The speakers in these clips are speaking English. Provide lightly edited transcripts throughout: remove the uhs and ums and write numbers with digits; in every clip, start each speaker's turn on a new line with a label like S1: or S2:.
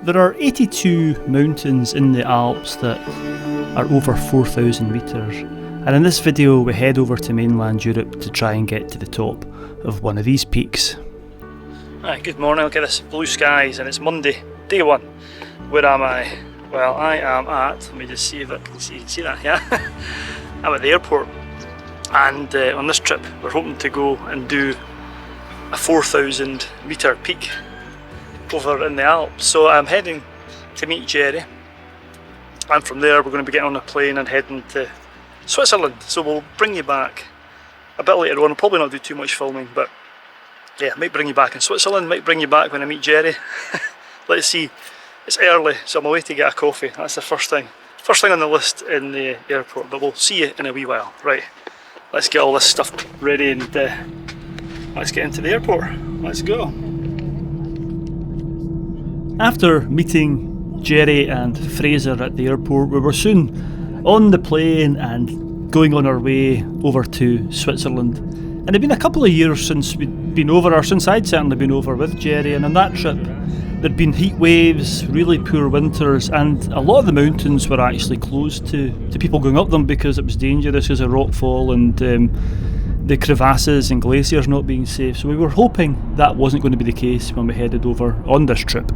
S1: There are 82 mountains in the Alps that are over 4,000 metres, and in this video we head over to mainland Europe to try and get to the top of one of these peaks. Right, good morning, look at this, blue skies, and it's Monday, day one. Where am I? Well, I am at, let me just see if I can see that, yeah? I'm at the airport, and on this trip we're hoping to go and do a 4,000 metre peak over in the Alps. So I'm heading to meet Jerry, and from there we're going to be getting on a plane and heading to Switzerland. So we'll bring you back a bit later on. We'll probably not do too much filming, but yeah, might bring you back in Switzerland, might bring you back when I meet Jerry. Let's see. It's early, so I'm away to get a coffee. That's the first thing on the list in the airport, but we'll see you in a wee while. Right, let's get all this stuff ready and let's get into the airport. Let's go. After meeting Jerry and Fraser at the airport, we were soon on the plane and going on our way over to Switzerland. And it'd been a couple of years since we'd been over, or since I'd certainly been over with Jerry, and on that trip there'd been heat waves, really poor winters, and a lot of the mountains were actually closed to people going up them because it was dangerous as a rockfall and the crevasses and glaciers not being safe. So we were hoping that wasn't going to be the case when we headed over on this trip.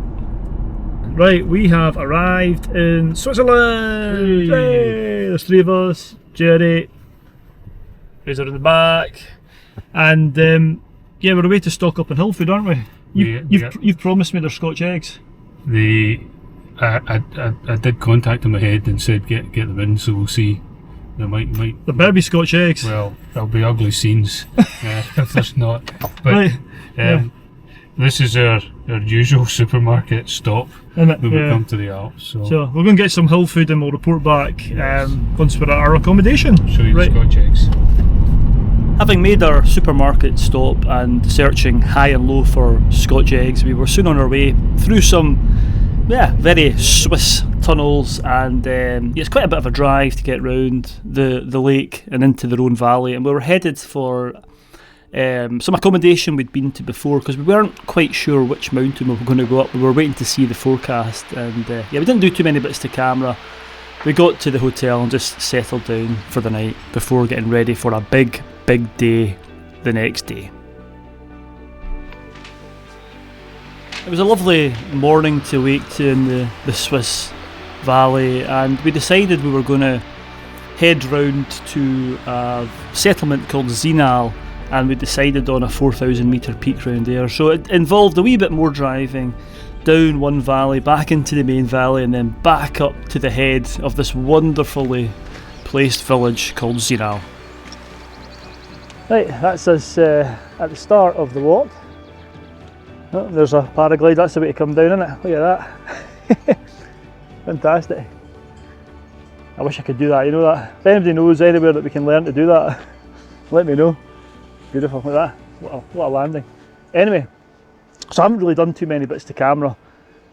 S1: Right, we have arrived in Switzerland! Hey, there's three of us, Jerry, Fraser in the back, and yeah, we're away to stock up on hill food, aren't we? You've promised me there's Scotch eggs.
S2: I did contact them ahead and said get them in, so we'll see. There
S1: better be Scotch eggs.
S2: Well, there'll be ugly scenes if there's not. But
S1: right.
S2: This is our usual supermarket stop when we come to the Alps. So
S1: we're going to get some hill food and we'll report back once we're at our accommodation.
S2: Show you the Scotch eggs.
S1: Having made our supermarket stop and searching high and low for Scotch eggs, we were soon on our way through some very Swiss tunnels, and it's quite a bit of a drive to get round the lake and into the Rhone Valley, and we were headed for some accommodation we'd been to before because we weren't quite sure which mountain we were going to go up. We were waiting to see the forecast, and we didn't do too many bits to camera. We got to the hotel and just settled down for the night before getting ready for a big day the next day. It was a lovely morning to wake to in the Swiss Valley, and we decided we were going to head round to a settlement called Zinal, and we decided on a 4,000 metre peak round there. So it involved a wee bit more driving down one valley, back into the main valley, and then back up to the head of this wonderfully placed village called Zinal. Right, that's us at the start of the walk. Oh, there's a paraglide, that's the way to come down, isn't it? Look at that. Fantastic. I wish I could do that, you know that. If anybody knows anywhere that we can learn to do that, let me know. Beautiful, like that. What a landing. Anyway, so I haven't really done too many bits to camera.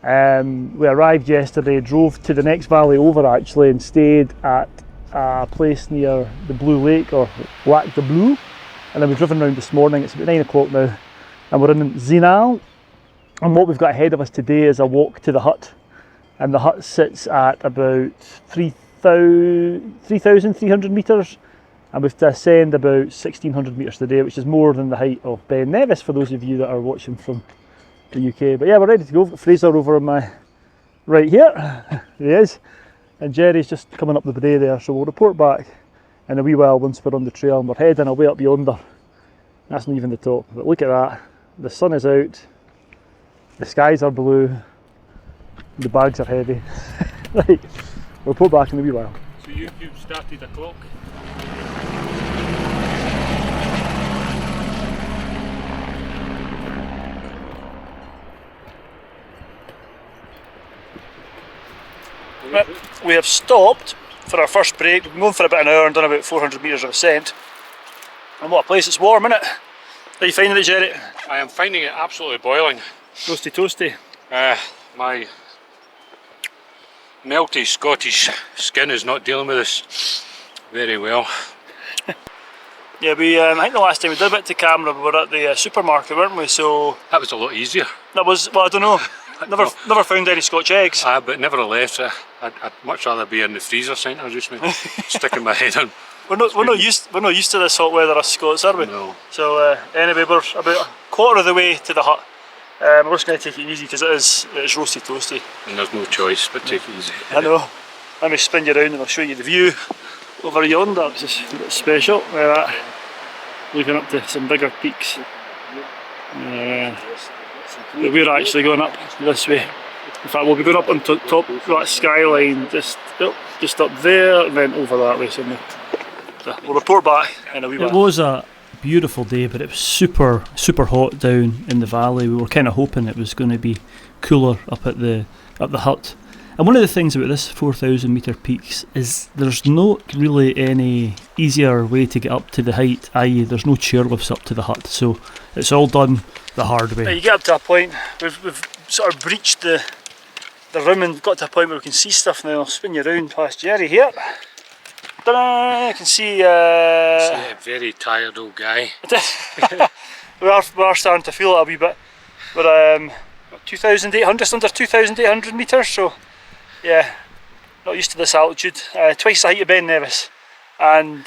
S1: We arrived yesterday, drove to the next valley over actually, and stayed at a place near the Blue Lake, or Lac de Blue. And then we've driven around this morning. It's about 9 o'clock now, and we're in Zinal. And what we've got ahead of us today is a walk to the hut, and the hut sits at about 3,300 metres, and we've to ascend about 1,600 metres today, which is more than the height of Ben Nevis for those of you that are watching from the UK. But yeah, we're ready to go. We've got Fraser over on my right here. There he is, and Jerry's just coming up the bay there, so we'll report back in a wee while once we're on the trail, and we're heading away up yonder. That's not even the top, but look at that. The sun is out, the skies are blue, the bags are heavy. Right, we'll report back in a wee while.
S2: So you've started a clock?
S1: We have stopped for our first break. We've been going for about an hour and done about 400 metres of ascent. And what a place, it's warm, isn't it? How are you finding it, Jerry?
S2: I am finding it absolutely boiling.
S1: Toasty toasty.
S2: My melty Scottish skin is not dealing with this very well.
S1: Yeah, I think the last time we did a bit to camera, we were at the supermarket, weren't we? So
S2: that was a lot easier.
S1: That was, well, I don't know. Never found any Scotch eggs.
S2: But nevertheless, I'd much rather be in the freezer centre just now, sticking my head in.
S1: We're not used to this hot weather, us Scots, are we?
S2: No.
S1: So anyway, we're about a quarter of the way to the hut. We're just going to take it easy because it's roasty toasty.
S2: And there's no choice but take it easy.
S1: I know. Let me spin you around and I'll show you the view over yonder, which is a bit special. Looking up to some bigger peaks. We're actually going up this way. In fact, we'll be going up on top of that skyline, just up there and then over that way somewhere. So we'll report back in a wee bit. It was a beautiful day, but it was super hot down in the valley. We were kind of hoping it was going to be cooler up at the hut. And one of the things about this 4,000 metre peaks is there's not really any easier way to get up to the height, i.e. there's no chairlifts up to the hut, so it's all done the hard way. Now you get up to a point, we've sort of breached the rim and got to a point where we can see stuff now. I'll spin you around past Jerry here. Ta-da! You can see...
S2: a very tired old guy.
S1: we are starting to feel it a wee bit. We're 2,800, just under 2,800 metres, so yeah, not used to this altitude. Twice the height of Ben Nevis, and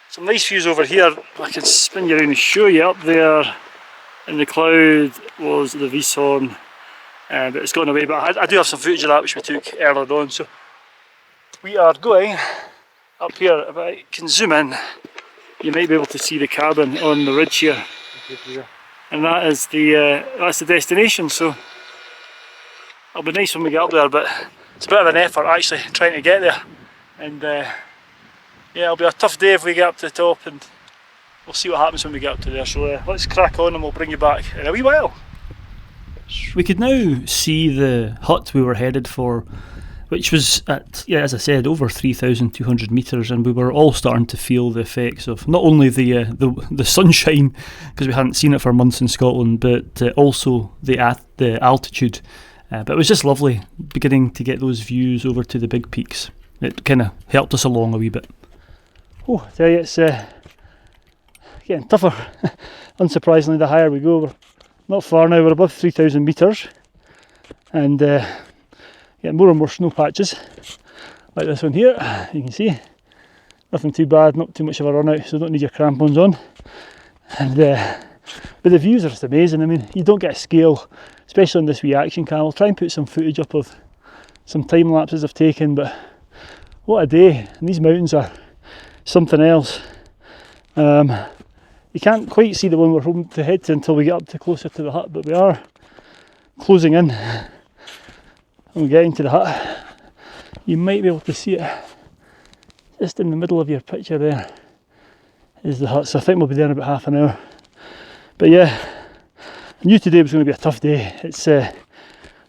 S1: some nice views over here. I can spin you around and show you. Up there in the cloud was the Weisshorn, but it's gone away, but I do have some footage of that which we took earlier on. So we are going up here. If I can zoom in, you might be able to see the cabin on the ridge here, and that is that's the destination. So it'll be nice when we get up there, but it's a bit of an effort actually trying to get there, and yeah, it'll be a tough day if we get up to the top, and we'll see what happens when we get up to there. So let's crack on and we'll bring you back in a wee while. We could now see the hut we were headed for, which was at, yeah, as I said, over 3,200 metres, and we were all starting to feel the effects of not only the sunshine, because we hadn't seen it for months in Scotland, but also the altitude. But it was just lovely beginning to get those views over to the big peaks. It kind of helped us along a wee bit. Oh, I tell you, it's getting tougher. Unsurprisingly, the higher we go. We're not far now, we're above 3,000 metres, and getting more and more snow patches, like this one here. You can see, nothing too bad, not too much of a run out, so don't need your crampons on. And but the views are just amazing. I mean, you don't get a scale, especially on this wee action cam. I'll try and put some footage up of some time lapses I've taken, but what a day. And these mountains are something else. You can't quite see the one we're hoping to head to until we get up to closer to the hut, but we are closing in. And we're getting to the hut. You might be able to see it just in the middle of your picture there is the hut, so I think we'll be there in about half an hour. But yeah, I knew today was going to be a tough day. It's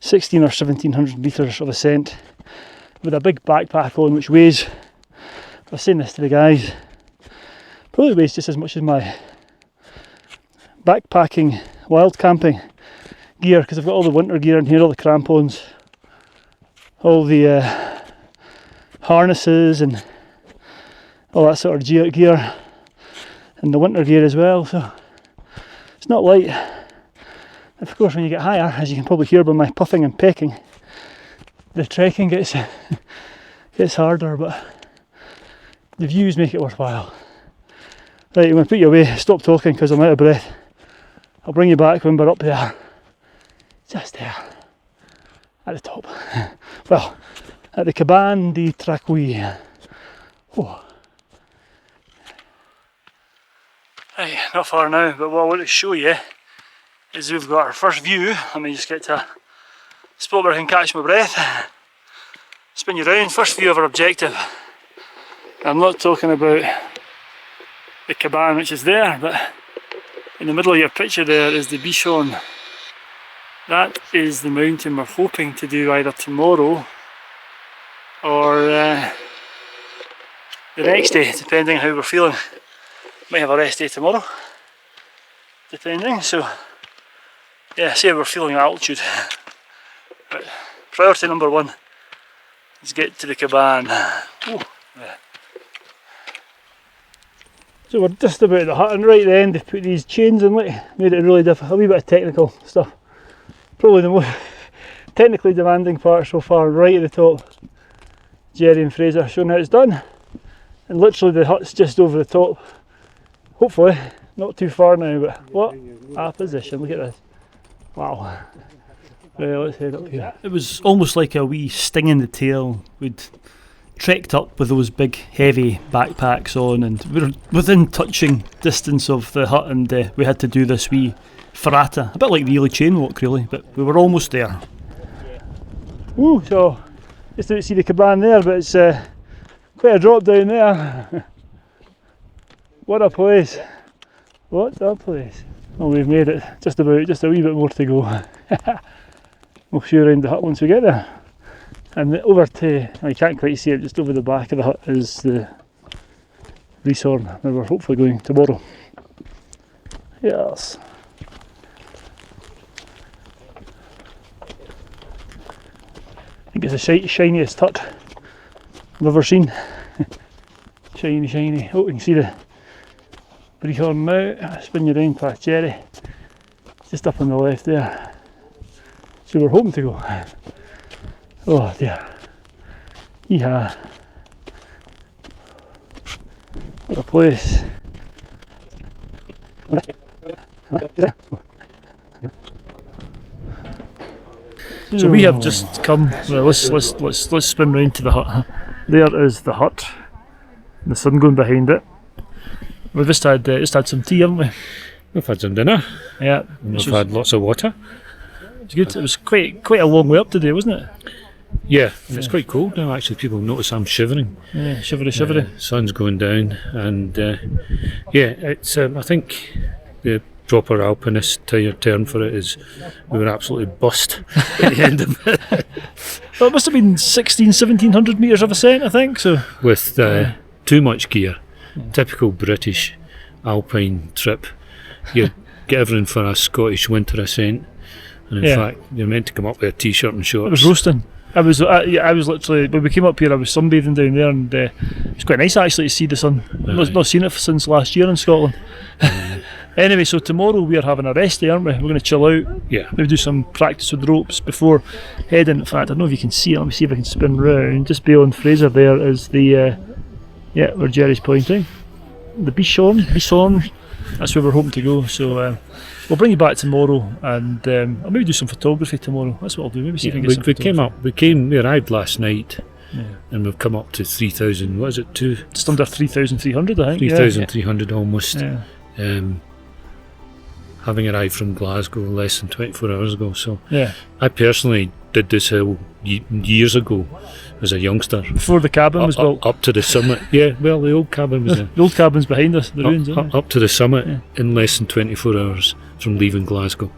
S1: 16 or 1700 metres of ascent with a big backpack on, which weighs, I was saying this to the guys, probably weighs just as much as my backpacking wild camping gear, because I've got all the winter gear in here, all the crampons, all the harnesses and all that sort of gear, and the winter gear as well, so it's not light. Of course, when you get higher, as you can probably hear by my puffing and pecking, the trekking gets harder, but the views make it worthwhile. Right, I'm going to put you away, stop talking because I'm out of breath. I'll bring you back when we're up there, just there, at the top. Well, at the Cabane de Traquoy. Oh. Right, not far now, but what I want to show you is we've got our first view. Let me just get to a spot where I can catch my breath. Spin you round, first view of our objective. I'm not talking about the Cabane which is there, but in the middle of your picture there is the Weisshorn. That is the mountain we're hoping to do either tomorrow or the next day, depending on how we're feeling. Might have a rest day tomorrow, depending. So yeah, see how we're feeling at altitude. But priority number one is get to the Cabane. Ooh, yeah. So we're just about the hut, and right at the end they put these chains in, like, made it really difficult. A wee bit of technical stuff. Probably technically demanding part so far, right at the top. Jerry and Fraser showing how it's done, and literally the hut's just over the top. Hopefully not too far now, but what a position, look at this. Wow. Right, let's head up here. It was almost like a wee sting in the tail. We'd trekked up with those big heavy backpacks on, and we were within touching distance of the hut, and we had to do this wee ferrata, a bit like the Ely chain walk really, but we were almost there. Ooh, so just don't see the cabin there, but it's quite a drop down there. What a place. What a place. Well, we've made it just a wee bit more to go. We'll show you around the hut once we get there. And over to, you can't quite see it, just over the back of the hut is the Reeshorn, where we're hopefully going tomorrow. Yes. I think it's the shiniest hut I've ever seen. Shiny, shiny. Oh, you can see the Reeshorn now. Spin you around past Jerry. Just up on the left there. So we're hoping to go. Oh dear. Yeehaw. What a place. So we have just come. Well, let's spin round to the hut. There is the hut. The sun going behind it. We've just had some tea, haven't we?
S2: We've had some dinner.
S1: Yeah.
S2: And we've had lots of water.
S1: It's good. It was quite a long way up today, wasn't it?
S2: Yeah, it's quite cold now. Actually, people notice I'm shivering.
S1: Yeah, shivery.
S2: Sun's going down, and yeah, it's. I think the proper alpinist term for it is we were absolutely bust at the end of it.
S1: Well, it must have been 1700 metres of ascent, I think. So
S2: with too much gear, typical British alpine trip. You get everything for a Scottish winter ascent. And in fact, you're meant to come up with a t-shirt and shorts.
S1: It was roasting. I was literally, when we came up here, I was sunbathing down there, and it's quite nice actually to see the sun. I've not seen it since last year in Scotland. Anyway, so tomorrow we are having a rest day, aren't we? We're going to chill out.
S2: Yeah.
S1: Maybe do some practice with ropes before heading. In fact, I don't know if you can see it. Let me see if I can spin round. Just beyond Fraser there is the, where Jerry's pointing. The Reeshorn. That's where we're hoping to go. So we'll bring you back tomorrow, and I'll maybe do some photography tomorrow. That's what I'll do. Maybe see if I can get some
S2: we arrived last night, and we've come up to 3,000. What is it?
S1: Just under 3,300, I think.
S2: 3,300 almost.
S1: Yeah.
S2: Having arrived from Glasgow less than 24 hours ago. So
S1: yeah.
S2: I personally did this hill years ago as a youngster.
S1: Before the cabin was built?
S2: Up to the summit. Yeah, well, the old cabin was there.
S1: The old cabin's behind us, the ruins, isn't it?
S2: Up to the summit in less than 24 hours from leaving Glasgow.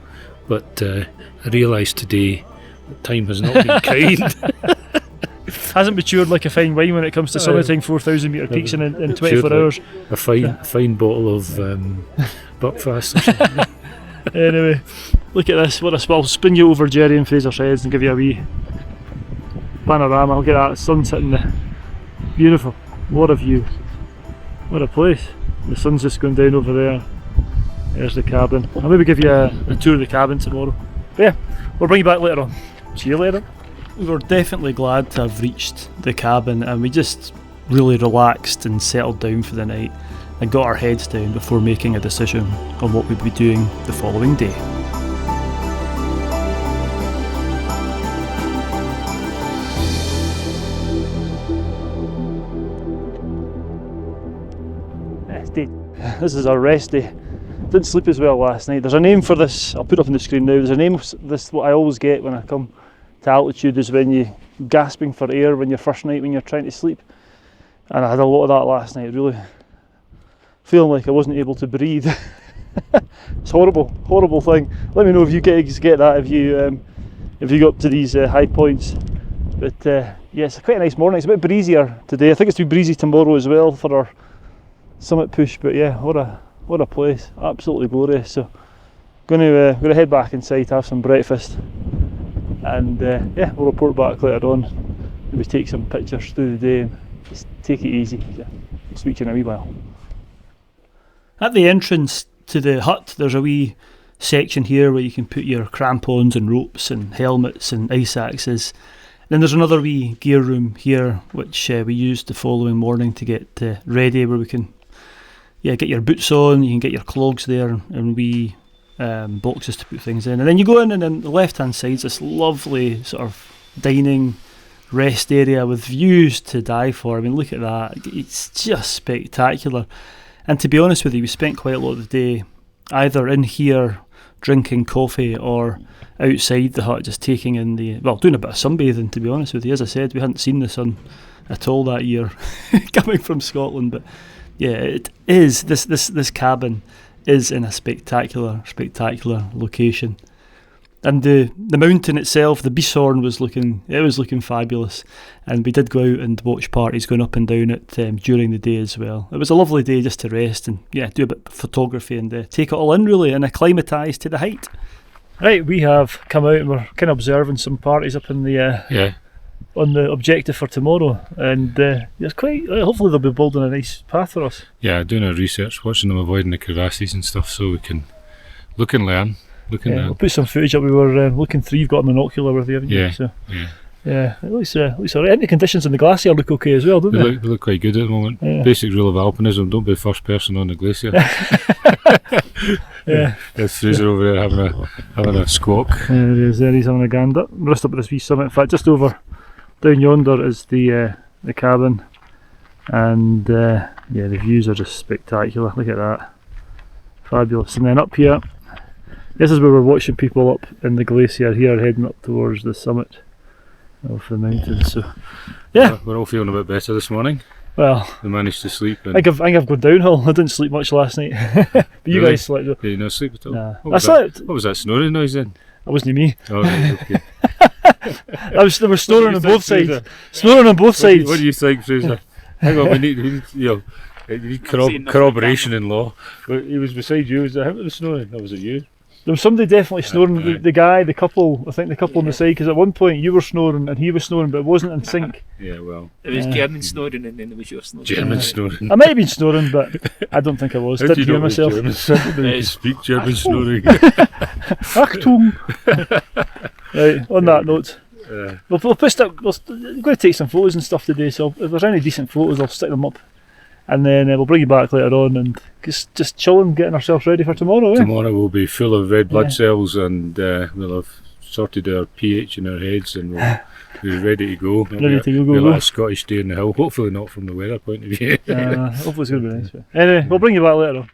S2: But I realised today that time has not been kind.
S1: Hasn't matured like a fine wine when it comes to summiting 4,000 metre peaks in 24 hours.
S2: A fine bottle of Buckfast or something.
S1: Anyway, look at this. I'll spin you over Jerry and Fraser's heads and give you a wee panorama. Look at that, sun's hitting the beautiful. What a view. What a place. The sun's just going down over there. There's the cabin. I'll maybe give you a tour of the cabin tomorrow. But yeah, we'll bring you back later on. See you later. We were definitely glad to have reached the cabin, and we just really relaxed and settled down for the night and got our heads down before making a decision on what we'd be doing the following day. This is our rest day. Didn't sleep as well last night. There's a name for this, I'll put it up on the screen now. There's a name for this, what I always get when I come to altitude is when you're gasping for air when you're trying to sleep. And I had a lot of that last night, really feeling like I wasn't able to breathe. It's horrible thing. Let me know if you get that, if you go up to these high points. But yeah, it's quite a nice morning. It's a bit breezier today. I think it's to be breezy tomorrow as well for our summit push. But yeah, what a place, absolutely glorious. So gonna head back inside, have some breakfast, and yeah, we'll report back later on. Maybe take some pictures through the day and just take it easy. I'll speak to you in a wee while. At the entrance to the hut, there's a wee section here where you can put your crampons and ropes and helmets and ice axes. Then there's another wee gear room here which we used the following morning to get ready, where we can get your boots on, you can get your clogs there and wee boxes to put things in. And then you go in, and then the left hand side's this lovely sort of dining rest area with views to die for. I mean, look at that, it's just spectacular. And to be honest with you, we spent quite a lot of the day either in here drinking coffee or outside the hut just taking in doing a bit of sunbathing, to be honest with you. As I said, we hadn't seen the sun at all that year coming from Scotland, but yeah, it is, this cabin is in a spectacular location. And the mountain itself, the Beeshorn, was looking fabulous, and we did go out and watch parties going up and down it during the day as well. It was a lovely day just to rest and do a bit of photography and take it all in really and acclimatise to the height. Right, we have come out and we're kind of observing some parties up in the on the objective for tomorrow, and it's quite. Hopefully they'll be building a nice path for us. Yeah,
S2: doing our research, watching them, avoiding the crevasses and stuff, so we can look and learn.
S1: We'll put some footage up. We were looking through. You've got a monocular with you, haven't you?
S2: So,
S1: yeah. It looks alright. And the conditions in the glacier look okay as well, don't they?
S2: They look quite good at the moment. Yeah. Basic rule of alpinism: don't be the first person on the glacier.
S1: Yeah.
S2: There's Fraser over there having a squawk.
S1: He's having a gander. We're just up at this wee summit. In fact, just over down yonder is the cabin, and the views are just spectacular. Look at that, fabulous. And then up here, this is where we're watching people up in the glacier here, heading up towards the summit of the mountain. So, yeah,
S2: we're all feeling a bit better this morning.
S1: Well,
S2: we managed to sleep.
S1: I think I've gone downhill. I didn't sleep much last night. But you guys slept.
S2: Did you not sleep at all?
S1: Nah.
S2: I slept. What was that snoring noise then?
S1: That wasn't me.
S2: Oh, right, okay.
S1: They were snoring on both sides. Snoring on both sides.
S2: What do you think, Fraser? Hang on, we need you need corroboration in law. But he was beside you. Was it snoring? Or was it you?
S1: There was somebody definitely snoring. Right. The couple on the side, because at one point you were snoring and he was snoring, but it wasn't in sync.
S2: Yeah, well.
S3: It was German snoring and then it was your snoring.
S2: German snoring.
S1: I might have been snoring, but I don't think I was.
S2: How
S1: Didn't hear myself.
S2: Speak German snoring.
S1: Achtung! Right, on that note, we're going to take some photos and stuff today, so if there's any decent photos I'll stick them up. And then we'll bring you back later on and just chilling, getting ourselves ready for tomorrow.
S2: Tomorrow we'll be full of red blood cells, and we'll have sorted our pH in our heads, and we'll be ready to go. We'll like a Scottish day in the hill, hopefully not from the weather point of view.
S1: Hopefully it's going to be nice. Anyway, we'll bring you back later on.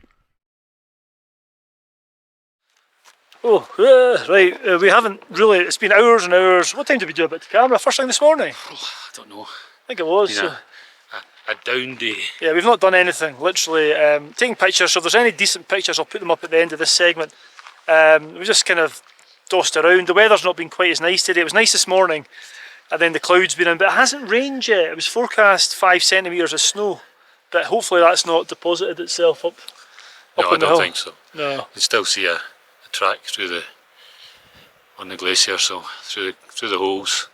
S1: Right, we haven't really, it's been hours and hours. What time did we do about the camera? First thing this morning?
S2: I don't know.
S1: I think it was.
S2: A down day.
S1: Yeah, we've not done anything, literally taking pictures, so if there's any decent pictures I'll put them up at the end of this segment. We just kind of tossed around. The weather's not been quite as nice today. It was nice this morning, and then the clouds been in, but it hasn't rained yet. It was forecast 5 centimetres of snow, but hopefully that's not deposited itself up
S2: No, I
S1: on the
S2: don't
S1: hill.
S2: think so.
S1: No.
S2: You can still see a track on the glacier, so through the holes.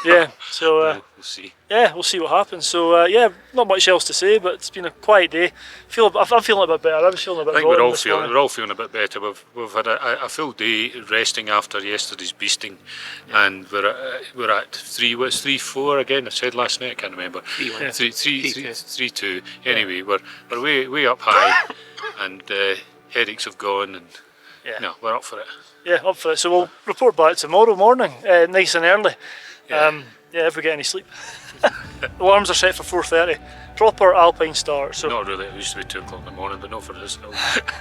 S1: Yeah, so
S2: we'll see.
S1: Yeah, we'll see what happens. So not much else to say, but it's been a quiet day. I'm feeling a bit better. I was feeling a bit.
S2: I think we're all feeling a bit better. We've had a full day resting after yesterday's beasting, and we're at 3. What's 3-4 again? I said last night. I can't remember. 3-2. Anyway, we're way up high, and headaches have gone, and no, we're up for it.
S1: Yeah, up for it. So we'll report back tomorrow morning, nice and early. If we get any sleep. Alarms are set for 4:30. Proper alpine start. So
S2: not really. It used to be 2 o'clock in the morning, but not for this hill.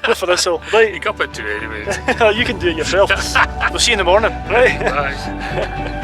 S1: Not for this hill. Right.
S2: You up at 2 anyway.
S1: You can do it yourself. We'll see you in the morning. Right.
S2: Bye.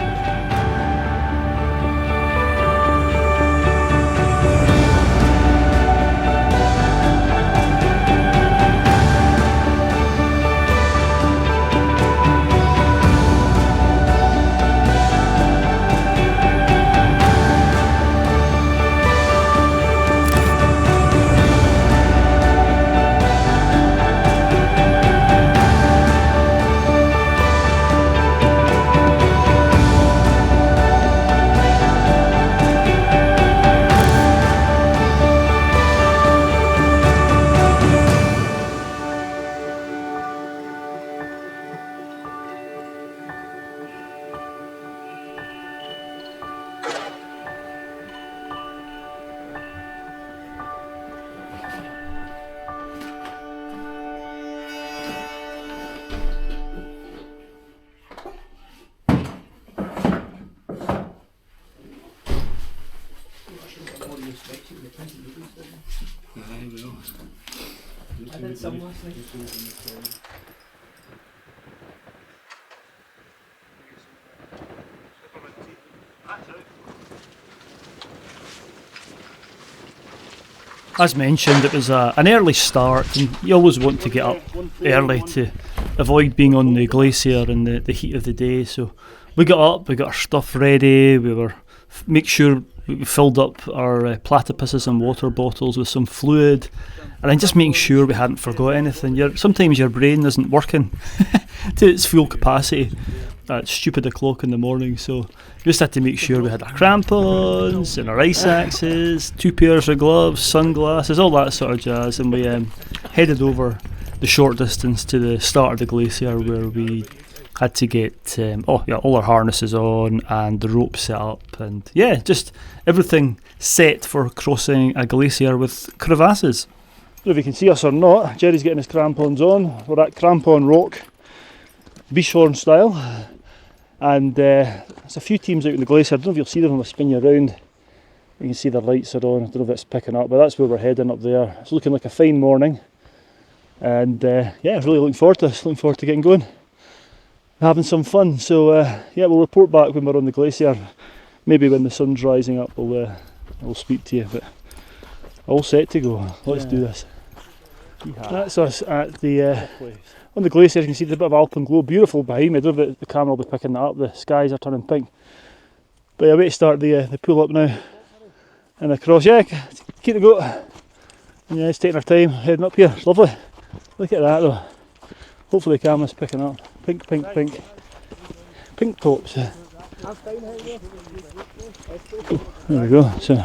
S1: As mentioned, it was an early start, and you always want to get up early to avoid being on the glacier in the heat of the day. So we got up, we got our stuff ready, we were make sure we filled up our platypuses and water bottles with some fluid, and then just making sure we hadn't forgot anything. Sometimes your brain isn't working to its full capacity at stupid o'clock in the morning, so we just had to make sure we had our crampons and our ice axes, 2 pairs of gloves, sunglasses, all that sort of jazz, and we headed over the short distance to the start of the glacier, where we had to get all our harnesses on and the rope set up, and just everything set for crossing a glacier with crevasses. If you can see us or not, Jerry's getting his crampons on. We're at Crampon Rock, Bichorn style, and there's a few teams out in the glacier. I don't know if you'll see them when I spin you around. You can see the lights are on. I don't know if it's picking up, but that's where we're heading up there. It's looking like a fine morning, and really looking forward to this. Looking forward to getting going, having some fun. So we'll report back when we're on the glacier. Maybe when the sun's rising up, we'll speak to you. But all set to go. Let's do this. That's us at the on the glacier. You can see the bit of alpenglow, beautiful behind me. I don't know if the camera will be picking that up. The skies are turning pink. But way to start the pull up now and across. Yeah, keep the goat. And it's taking our time heading up here. It's lovely. Look at that though. Hopefully the camera's picking up. Pink, pink, pink. Pink tops. There we go. So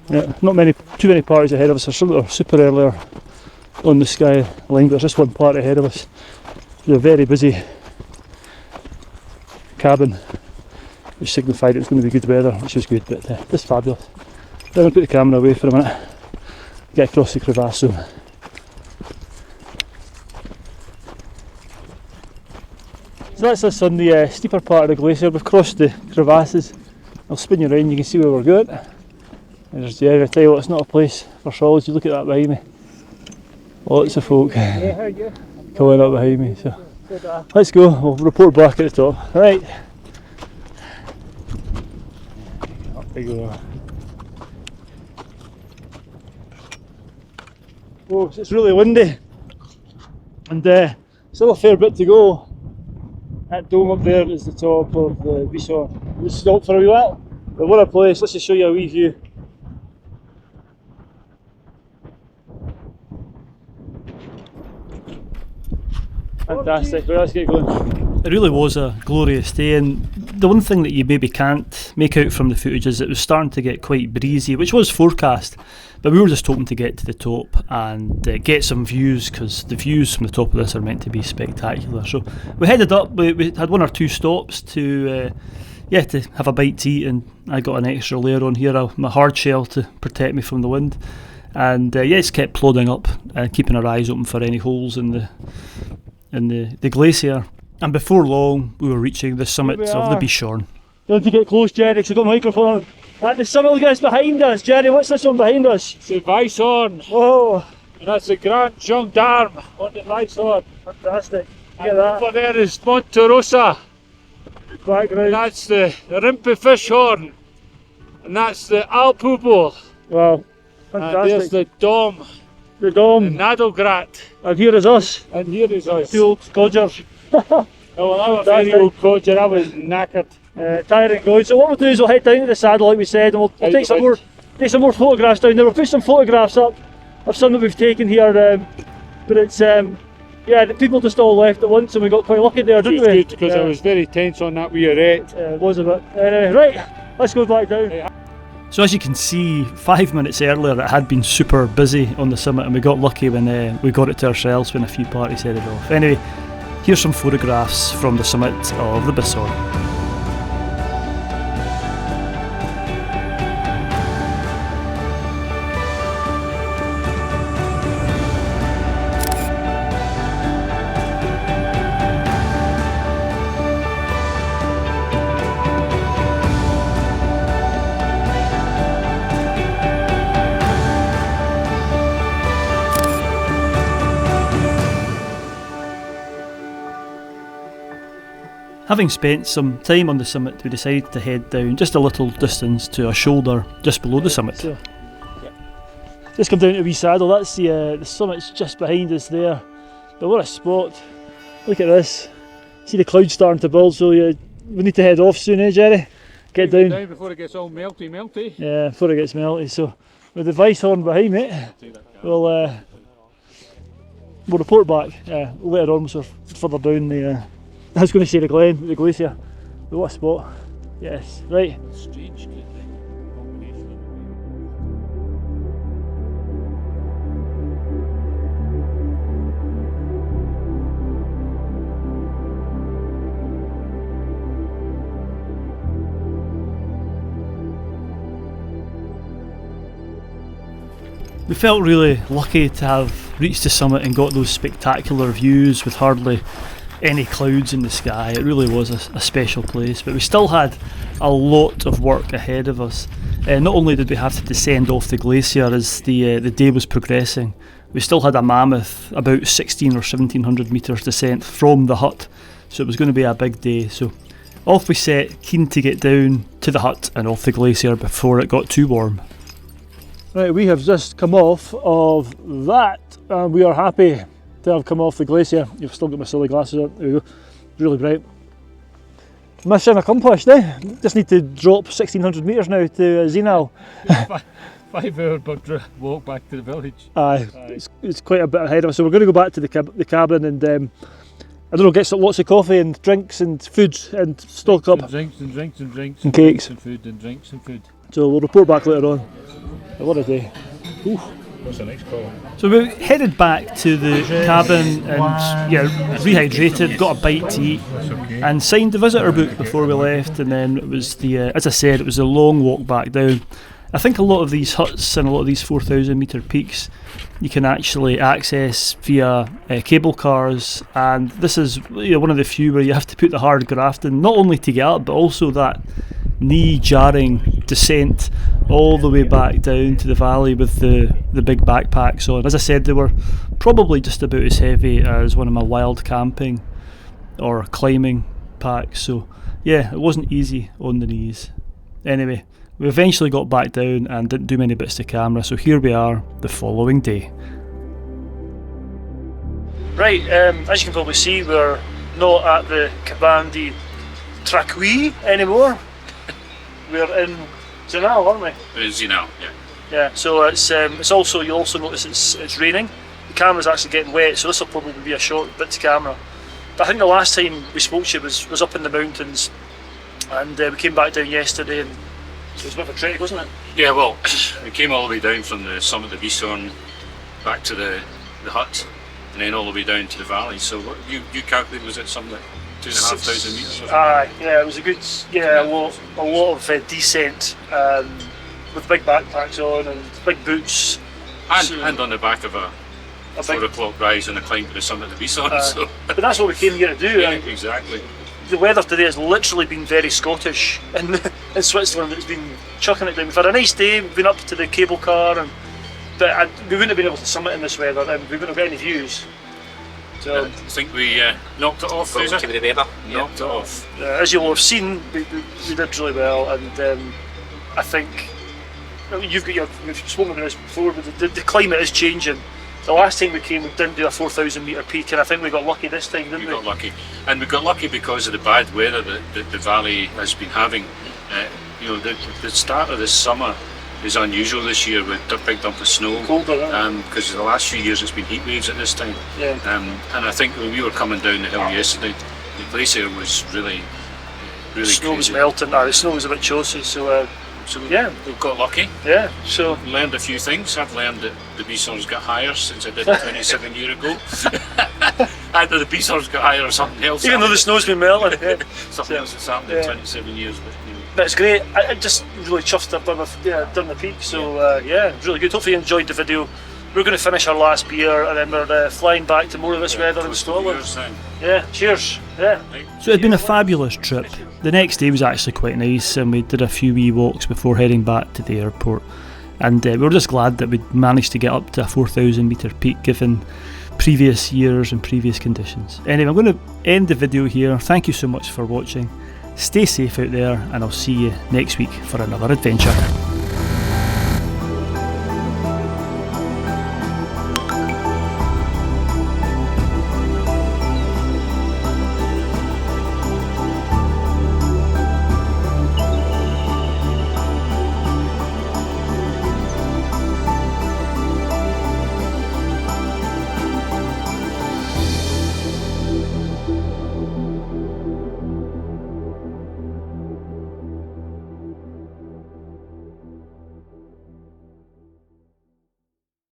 S1: not too many parties ahead of us. Some that are super earlier on the sky line, but there's just one party ahead of us. It's a very busy cabin, which signified it was going to be good weather, which was good, but it's fabulous. Then I'll put the camera away for a minute, get across the crevasse zone. So that's us on the steeper part of the glacier. We've crossed the crevasses. I'll spin you around, you can see where we're going. There's the area. I tell you what, it's not a place for solids. You look at that behind me. Lots of folk coming up behind me. So let's go. We'll report back at the top. Right. Up we go. Oh, it's really windy, and still a fair bit to go. That dome up there is the top of the Bichorn. We'll stop for a wee while. But what a place. Let's just show you a wee view. Fantastic, well, let's get going. It really was a glorious day, and the one thing that you maybe can't make out from the footage is it was starting to get quite breezy, which was forecast, but we were just hoping to get to the top and get some views, because the views from the top of this are meant to be spectacular. So we headed up. We had 1 or 2 stops to have a bite to eat, and I got an extra layer on here, my hard shell, to protect me from the wind. And just kept plodding up, keeping our eyes open for any holes in the glacier. And before long, we were reaching the summit of the Bichorn. You want to get close, Jerry, because I've got a microphone. At the summit, look at us behind us. Jerry, what's this one behind us?
S2: It's the Bichorn.
S1: Oh,
S2: And that's the Grand Gendarme on the Bichorn.
S1: fantastic. Look at that.
S2: Over there is Monterosa.
S1: Background.
S2: And that's the Rimpe Fishhorn. And that's the Alphubo.
S1: Wow,
S2: And
S1: fantastic.
S2: there's the Dome,
S1: The
S2: the
S1: dome.
S2: Nadelgrat.
S1: And here is us.
S2: And here is us.
S1: The old codgers.
S2: Oh, well, I'm a very old codger. I was knackered.
S1: Tiring going. So what we'll do is we'll head down to the saddle like we said, and we'll take some more photographs down there. We'll put some photographs up of some that we've taken here, but it's the people just all left at once, and we got quite lucky there, didn't we?
S2: It was good, because I was very tense on that wee arete.
S1: It was a bit. Anyway, right, let's go back down. So as you can see, 5 minutes earlier it had been super busy on the summit, and we got lucky when we got it to ourselves when a few parties headed off. Anyway, here's some photographs from the summit of the Bichorn. Having spent some time on the summit, we decided to head down just a little distance to a shoulder just below the summit. So, Just come down to Wee Saddle. That's the summit's just behind us there. But what a spot! Look at this. See the clouds starting to build, so we need to head off soon, eh, Jerry? Get down
S2: before it gets all melty.
S1: Yeah, before it gets melty. So with the vice horn behind me, we'll report back later on, so further down the. I was going to say the glen, the glacier. But what a spot! Yes, right.
S2: Strange combination.
S1: We felt really lucky to have reached the summit and got those spectacular views with hardly any clouds in the sky. It really was a special place, but we still had a lot of work ahead of us. Not only did we have to descend off the glacier as the day was progressing, we still had a mammoth, about 16 or 1700 metres descent from the hut, so it was going to be a big day. So off we set, keen to get down to the hut and off the glacier before it got too warm. Right, we have just come off of that, and we are happy to have come off the glacier. You've still got my silly glasses on. There we go. Really bright. Mission accomplished, eh? Just need to drop 1600 metres now to Zinal.
S2: 5 hour walk back to the village.
S1: Aye. It's quite a bit ahead of us. So we're going to go back to the cabin and I don't know, get lots of coffee and drinks and food and stock up.
S2: And drinks and drinks and drinks
S1: and cakes
S2: and food and drinks and food.
S1: So we'll report back later on. What a day. Ooh.
S2: What's the next call?
S1: So we headed back to the cabin and rehydrated, got a bite to eat, and signed the visitor book before we left. And then it was as I said, it was a long walk back down. I think a lot of these huts and a lot of these 4,000 metre peaks you can actually access via cable cars, and this is one of the few where you have to put the hard graft in, not only to get up but also that knee jarring descent all the way back down to the valley with the big backpacks on. As I said, they were probably just about as heavy as one of my wild camping or climbing packs, so yeah, it wasn't easy on the knees. Anyway, we eventually got back down and didn't do many bits to camera, so here we are the following day. Right, as you can probably see, we're not at the Cabane de Tracuy anymore. We're in Zinal, aren't we?
S2: Zinal, yeah.
S1: Yeah, so it's also, you'll also notice it's raining. The camera's actually getting wet, so this will probably be a short bit to camera. But I think the last time we spoke to you was up in the mountains, and we came back down yesterday, and it was a bit of a trek, wasn't it?
S2: Yeah, well, we came all the way down from the summit of the Bison back to the hut, and then all the way down to the valley. So what you calculated, was it something like 2,500 metres or something?
S1: Aye, yeah, it was a good, a lot of descent with big backpacks on and big boots.
S2: And on the back of a 4 o'clock rise and a climb to the summit of the Bison. So.
S1: But that's what we came here to do.
S2: Yeah, exactly.
S1: The weather today has literally been very Scottish in Switzerland. It's been chucking it down. We've had a nice day, we've been up to the cable car, but we wouldn't have been able to summit in this weather, and we wouldn't have got any views. So
S2: I think we knocked it off, Fraser. Knocked it off.
S1: As you'll have seen, we did really well, and I think we've spoken about this before, but the climate is changing. The last time we came, we didn't do a 4,000 metre peak, and I think we got lucky this time, didn't we?
S2: We got lucky, and we got lucky because of the bad weather that the valley has been having. The start of this summer is unusual this year with a big dump of snow.
S1: Colder,
S2: because the last few years it's been heat waves at this time.
S1: Yeah.
S2: And I think when we were coming down the hill yesterday, the glacier was really
S1: the snow
S2: crazy.
S1: Was melting. The snow was a bit choicy, so yeah,
S2: we've got lucky.
S1: Yeah, so
S2: learned a few things. I've learned that the Bison's got higher since I did it 27 years ago. Either the Bison's got higher or something else.
S1: Even though the snow's been melting,
S2: something else that's happened in 27 years.
S1: But it's great. I just really chuffed to have done the peak. So it's really good. Hopefully you enjoyed the video. We're going to finish our last beer, and then we're flying back to more of this weather in Scotland. Yeah, cheers. Yeah. So it had been a fabulous trip. The next day was actually quite nice, and we did a few wee walks before heading back to the airport. And we were just glad that we'd managed to get up to a 4,000 metre peak given previous years and previous conditions. Anyway, I'm going to end the video here. Thank you so much for watching. Stay safe out there, and I'll see you next week for another adventure.